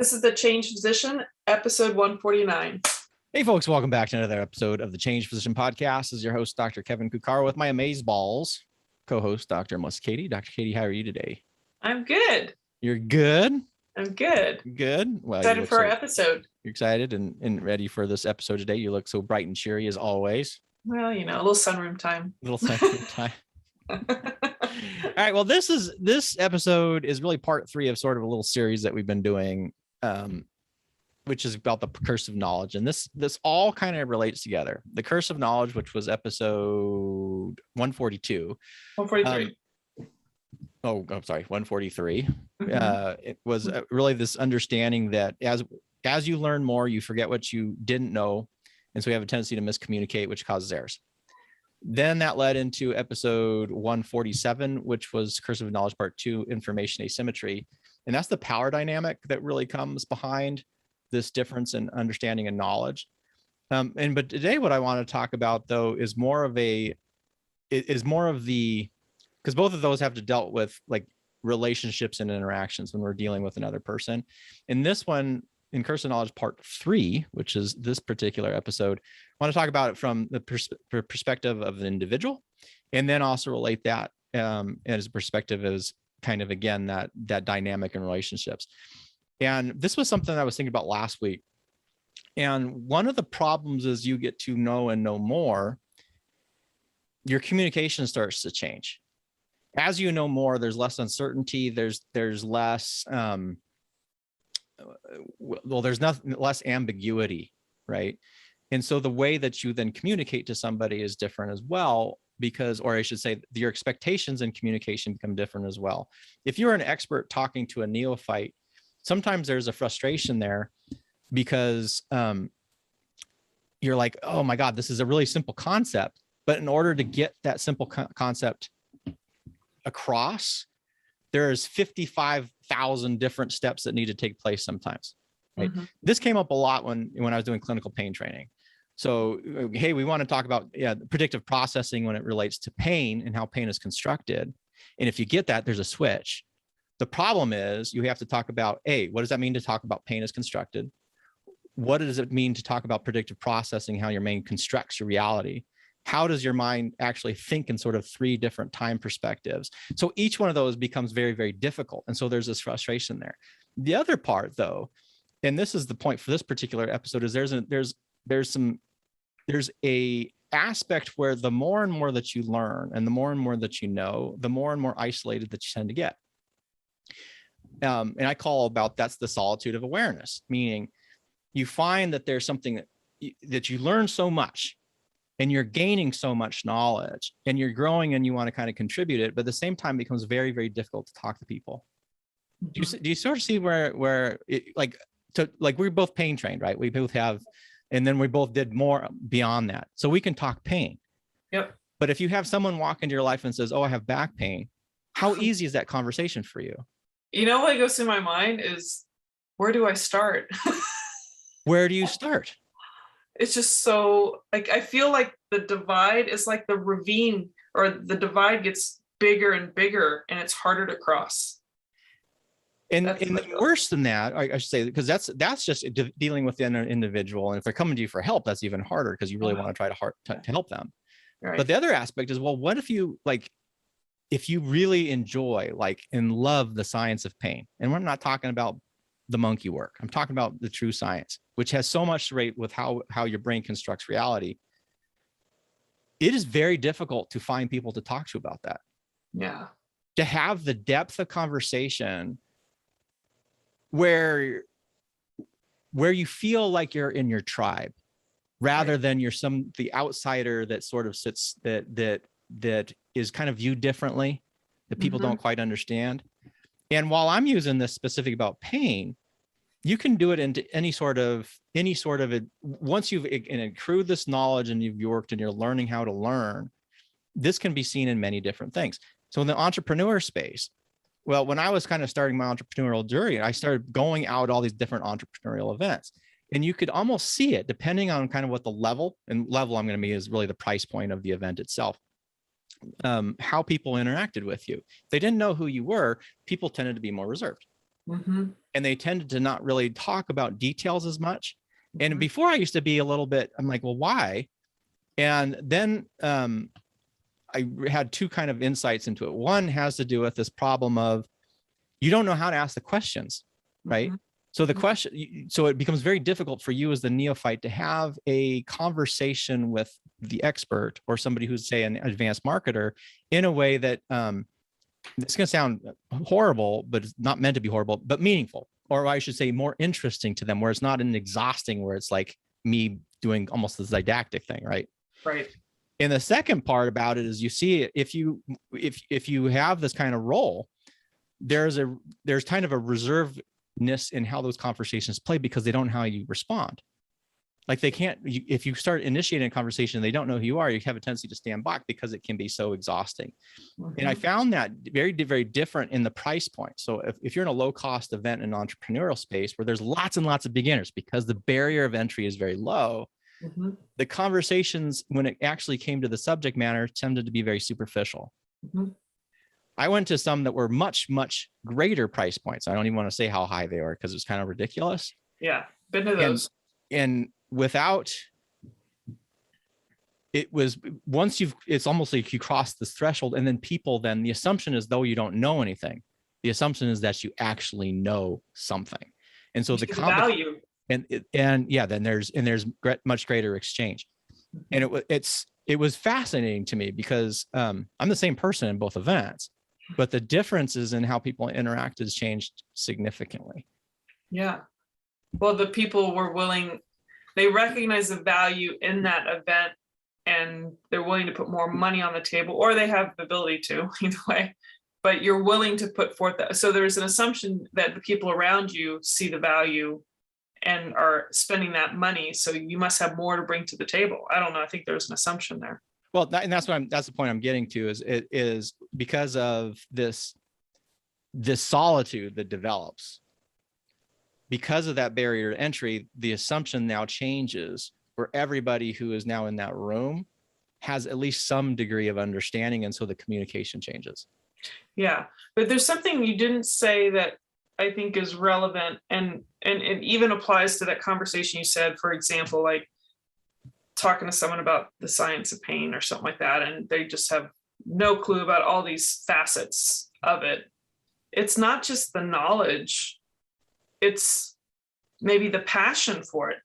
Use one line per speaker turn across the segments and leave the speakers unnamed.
This is the Change Physician, episode 149.
Hey, folks, welcome back to another episode of the Change Physician Podcast. This is your host, Dr. Kevin Cuccaro, with my amazeballs co-host, Dr. Katie. Dr. Katie, how are you today?
I'm good.
You're good?
I'm good.
Good. Well,
Excited for our episode.
You're excited and ready for this episode today. You look so bright and cheery as always.
Well, you know, a little sunroom time.
A little sunroom time. All right. Well, this episode is really part 3 of sort of a little series that we've been doing, which is about the curse of knowledge. And this all kind of relates together. The curse of knowledge, which was episode 142.
143.
I'm sorry, 143. It was really this understanding that as you learn more, you forget what you didn't know. And so we have a tendency to miscommunicate, which causes errors. Then that led into episode 147, which was Curse of Knowledge Part 2, Information Asymmetry. And that's the power dynamic that really comes behind this difference in understanding and knowledge. But today what I want to talk about, though, is more of the, because both of those have to dealt with like relationships and interactions when we're dealing with another person. In this one, in Curse of Knowledge Part 3, which is this particular episode, I want to talk about it from the perspective of an individual, and then also relate that as a perspective as kind of, again, that dynamic in relationships. And this was something I was thinking about last week. And one of the problems is you get to know and know more, your communication starts to change. As you know more, there's less uncertainty, there's less there's less ambiguity, right? And so the way that you then communicate to somebody is different as well, or I should say, your expectations and communication become different as well. If you're an expert talking to a neophyte, sometimes there's a frustration there because you're like, oh my God, this is a really simple concept. But in order to get that simple concept across, there's 55,000 different steps that need to take place sometimes. Right? This came up a lot when I was doing clinical pain training. So, hey, we want to talk about predictive processing when it relates to pain and how pain is constructed. And if you get that, there's a switch. The problem is you have to talk about, what does that mean to talk about pain as constructed? What does it mean to talk about predictive processing, how your mind constructs your reality? How does your mind actually think in sort of 3 different time perspectives? So each one of those becomes very, very difficult. And so there's this frustration there. The other part, though, and this is the point for this particular episode, is there's a aspect where the more and more that you learn and the more and more that you know, the more and more isolated that you tend to get. And I call that's the solitude of awareness, meaning you find that there's something that you learn so much, and you're gaining so much knowledge, and you're growing, and you want to kind of contribute it, but at the same time it becomes very, very difficult to talk to people. Do you sort of see where it, like we're both pain trained, right? We both have, and then we both did more beyond that, so we can talk pain.
Yep.
But if you have someone walk into your life and says, "Oh, I have back pain," how easy is that conversation for you?
You know what goes through my mind is, where do I start?
Where do you start?
It's just so, like, I feel like the divide is like the ravine, or the divide gets bigger and bigger, and it's harder to cross.
And worse than that, I should say, because that's just dealing with an individual. And if they're coming to you for help, that's even harder, because you really want to try to help them. Right. But the other aspect is, well, what if you if you really enjoy and love the science of pain, and we're not talking about the monkey work, I'm talking about the true science, which has so much to rate with how your brain constructs reality. It is very difficult to find people to talk to about that.
Yeah.
To have the depth of conversation where you feel like you're in your tribe, rather than you're the outsider that sort of sits that is kind of viewed differently, that people don't quite understand. And while I'm using this specific about pain, you can do it into any sort of once you've accrued this knowledge and you've worked and you're learning how to learn, this can be seen in many different things. So in the entrepreneur space, well, when I was kind of starting my entrepreneurial journey, I started going out all these different entrepreneurial events, and you could almost see it depending on kind of what the level I'm going to be is really the price point of the event itself. How people interacted with you. If they didn't know who you were, people tended to be more reserved.
Mhm.
and they tended to not really talk about details as much. And
Mhm.
before I used to be a little bit, I'm like, well, why? And then I had two kind of insights into it. One has to do with this problem of you don't know how to ask the questions, right?
Mhm.
So the
Mhm.
question, so it becomes very difficult for you as the neophyte to have a conversation with the expert or somebody who's, say, an advanced marketer in a way that it's going to sound horrible, but it's not meant to be horrible, but meaningful, or I should say more interesting to them, where it's not an exhausting, where it's like me doing almost this didactic thing, right?
Right.
And the second part about it is you see if you have this kind of role, there's kind of a reservedness in how those conversations play because they don't know how you respond. Like they can't, if you start initiating a conversation and they don't know who you are, you have a tendency to stand back because it can be so exhausting. And I
Mhm.
found that very, very different in the price point. So if you're in a low cost event in an entrepreneurial space where there's lots and lots of beginners because the barrier of entry is very low,
Mhm.
the conversations when it actually came to the subject matter tended to be very superficial.
Mhm.
I went to some that were much, much greater price points. I don't even want to say how high they were because it was kind of ridiculous.
Yeah. Been to
And
those.
without it was once it's almost like you cross this threshold, and then the assumption is though you don't know anything. The assumption is that you actually know something. And so
You see the value.
and yeah, then there's much greater exchange. And
Mhm.
it was fascinating to me because I'm the same person in both events, but the differences in how people interact has changed significantly.
Yeah. Well, the people were willing, they recognize the value in that event, and they're willing to put more money on the table, or they have the ability to, either way. But you're willing to put forth that. So there's an assumption that the people around you see the value and are spending that money. So you must have more to bring to the table. I don't know. I think there's an assumption there.
Well, and that's the point I'm getting to is it is because of this solitude that develops. Because of that barrier to entry, the assumption now changes where everybody who is now in that room has at least some degree of understanding. And so the communication changes.
Yeah. But there's something you didn't say that I think is relevant, and it even applies to that conversation you said, for example, like talking to someone about the science of pain or something like that, and they just have no clue about all these facets of it. It's not just the knowledge, it's maybe the passion for it,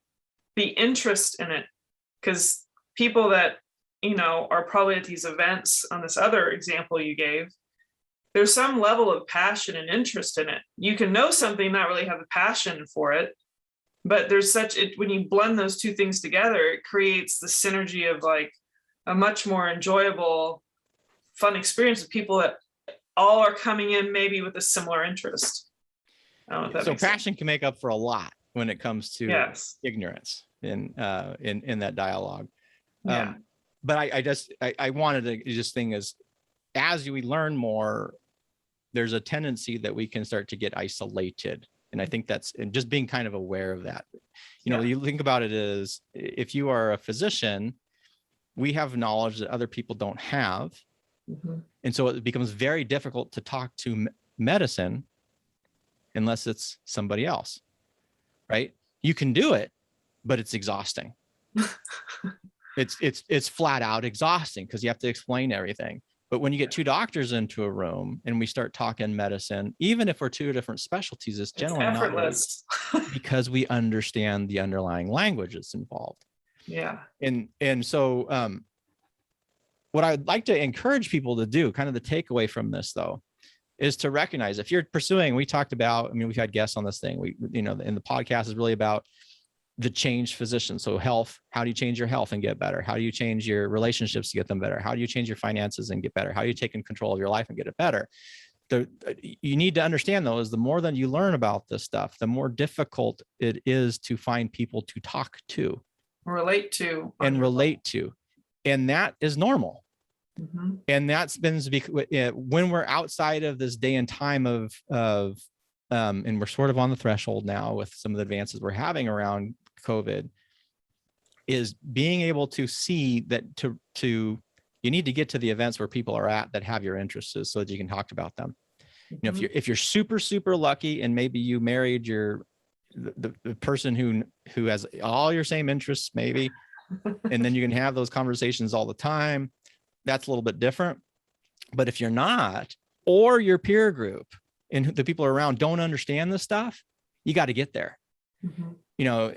the interest in it. Because people that, are probably at these events on this other example you gave, there's some level of passion and interest in it. You can know something, not really have the passion for it, but there's such it when you blend those two things together, it creates the synergy of like a much more enjoyable, fun experience with people that all are coming in maybe with a similar interest. I don't know if that
So
makes sense.
passion can make up for a lot when it comes to
Yes.
ignorance in that dialogue.
Yeah.
But I wanted to just think is as we learn more, there's a tendency that we can start to get isolated. And I think that's and just being kind of aware of that.
Yeah.
You think about it as if you are a physician, we have knowledge that other people don't have.
Mhm.
And so it becomes very difficult to talk to medicine unless it's somebody else, right? You can do it, but it's exhausting. It's flat out exhausting because you have to explain everything. But when you get two doctors into a room and we start talking medicine, even if we're two different specialties, it's
It's
generally not really
effortless.
because we understand the underlying language that's involved.
Yeah.
And so what I'd like to encourage people to do, kind of the takeaway from this though, is to recognize if you're pursuing, we talked about, I mean, we've had guests on this thing. In the podcast is really about the changed physician. So health, how do you change your health and get better? How do you change your relationships to get them better? How do you change your finances and get better? How do you take in control of your life and get it better? You need to understand though, is the more that you learn about this stuff, the more difficult it is to find people to talk to
Relate to.
and relate to. And that is normal.
Mhm.
And that's been when we're outside of this day and time of and we're sort of on the threshold now with some of the advances we're having around COVID, is being able to see that you need to get to the events where people are at that have your interests so that you can talk about them. You know, if you're super, super lucky and maybe you married the person who has all your same interests, maybe, and then you can have those conversations all the time, that's a little bit different. But if you're not, or your peer group and the people around don't understand this stuff, you got to get there. You know,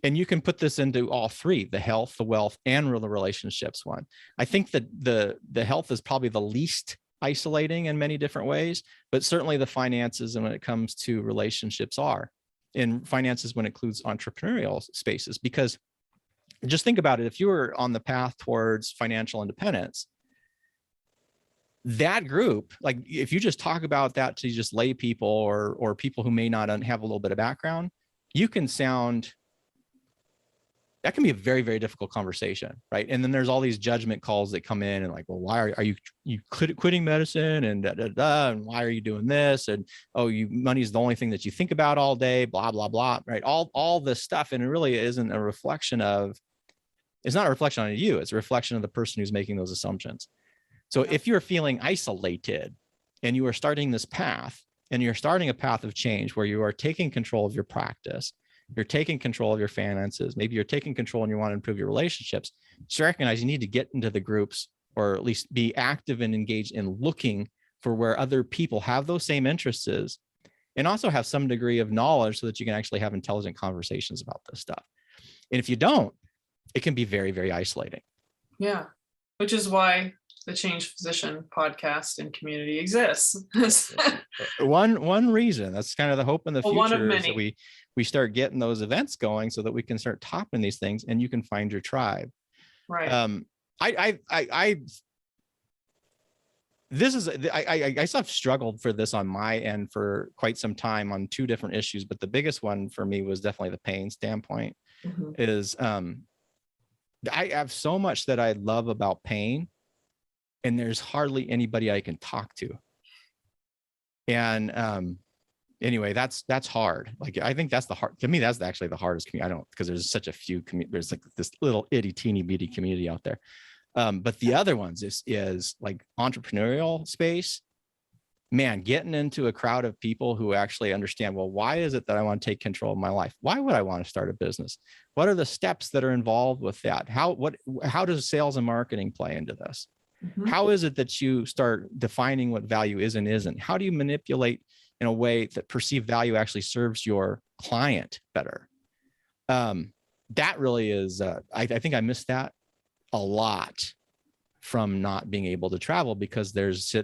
and you can put this into all three: the health, the wealth, and the relationships one. I think that the health is probably the least isolating in many different ways, but certainly the finances and when it comes to relationships are, and finances when it includes entrepreneurial spaces. Because just think about it, if you were on the path towards financial independence, that group, like if you just talk about that to just lay people or people who may not have a little bit of background, you can sound, that can be a very, very difficult conversation, right? And then there's all these judgment calls that come in and like, well, why are you quitting medicine and and why are you doing this? And, oh, money is the only thing that you think about all day, blah, blah, blah, right? All this stuff. And it really isn't a reflection of, it's not a reflection on you. It's a reflection of the person who's making those assumptions. So if you're feeling isolated and you are starting this path and you're starting a path of change where you are taking control of your practice, you're taking control of your finances, maybe you're taking control and you want to improve your relationships, just recognize you need to get into the groups, or at least be active and engaged in looking for where other people have those same interests, and also have some degree of knowledge so that you can actually have intelligent conversations about this stuff. And if you don't, it can be very, very isolating.
Yeah, which is why the Change Physician podcast and community exists.
one reason. That's kind of the hope in the
one of
future, is
many.
that we start getting those events going so that we can start topping these things and you can find your tribe.
Right.
I still have struggled for this on my end for quite some time on two different issues, but the biggest one for me was definitely the pain standpoint. Is I have so much that I love about pain, and there's hardly anybody I can talk to. And anyway, that's hard. Like, I think that's to me, that's actually the hardest community. Because there's such a few, there's like this little itty teeny bitty community out there. But the other ones is like entrepreneurial space, man, getting into a crowd of people who actually understand, well, why is it that I want to take control of my life? Why would I want to start a business? What are the steps that are involved with that? How does sales and marketing play into this? How is it that you start defining what value is and isn't? How do you manipulate in a way that perceived value actually serves your client better? That really is, I think I missed that a lot from not being able to travel, because I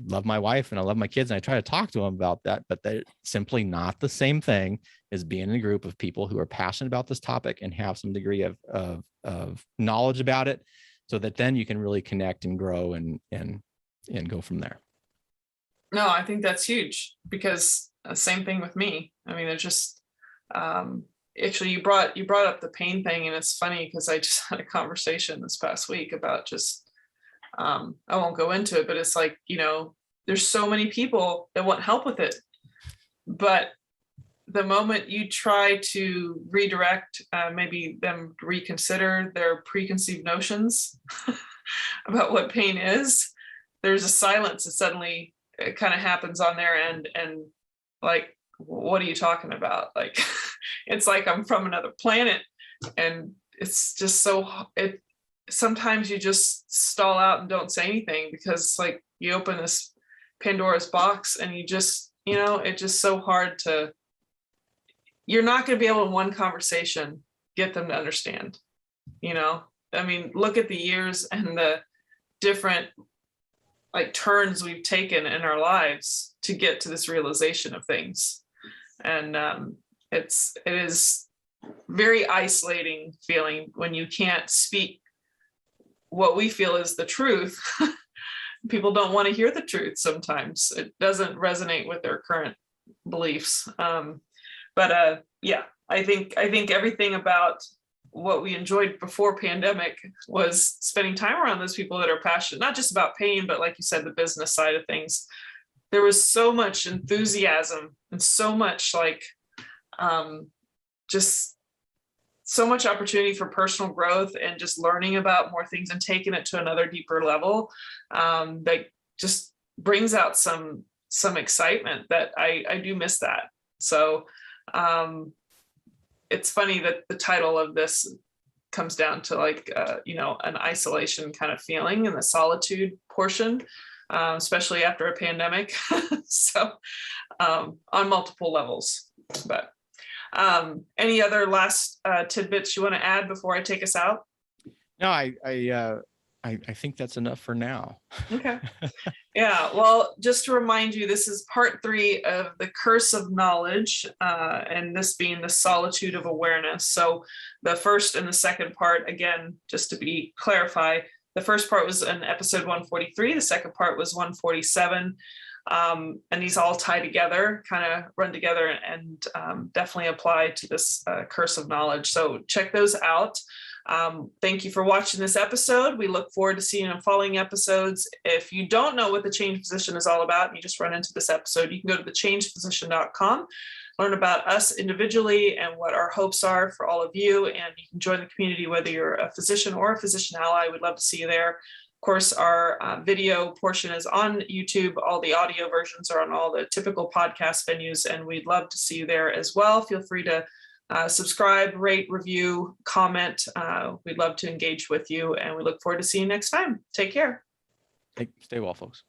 love my wife and I love my kids and I try to talk to them about that, but they're simply not the same thing as being in a group of people who are passionate about this topic and have some degree of knowledge about it, so that then you can really connect and grow and go from there.
No, I think that's huge, because same thing with me. I mean, it's just, actually you brought up the pain thing, and it's funny because I just had a conversation this past week about just, I won't go into it, but it's like, there's so many people that want help with it, but the moment you try to redirect, maybe them reconsider their preconceived notions about what pain is, there's a silence that suddenly it kind of happens on their end, and like, what are you talking about? Like, it's like I'm from another planet, and it's just sometimes you just stall out and don't say anything, because like you open this Pandora's box and you just, it's just so hard to, you're not going to be able in one conversation get them to understand, I mean, look at the years and the different like turns we've taken in our lives to get to this realization of things. And it is very isolating feeling when you can't speak what we feel is the truth. People don't want to hear the truth. Sometimes it doesn't resonate with their current beliefs. Yeah, I think everything about what we enjoyed before pandemic was spending time around those people that are passionate, not just about pain, but like you said, the business side of things. There was so much enthusiasm and so much like, just so much opportunity for personal growth and just learning about more things and taking it to another deeper level. That just brings out some excitement that I do miss that. So it's funny that the title of this comes down to like an isolation kind of feeling in the solitude portion, especially after a pandemic. So on multiple levels. But any other last tidbits you want to add before I take us out?
No, I think that's enough for now.
Okay. Yeah, well, just to remind you, this is part 3 of the Curse of Knowledge, and this being the Solitude of Awareness. So the first and the second part, again, just to be clarify, the first part was in episode 143, the second part was 147, and these all tie together, kind of run together, and definitely apply to this Curse of Knowledge. So check those out. Thank you for watching this episode. We look forward to seeing you in following episodes. If you don't know what the Change Physician is all about, and you just run into this episode, you can go to thechangephysician.com, learn about us individually and what our hopes are for all of you. And you can join the community, whether you're a physician or a physician ally. We'd love to see you there. Of course, our video portion is on YouTube. All the audio versions are on all the typical podcast venues, and we'd love to see you there as well. Feel free to subscribe, rate, review, comment. We'd love to engage with you, and we look forward to seeing you next time. Take care.
Stay well, folks.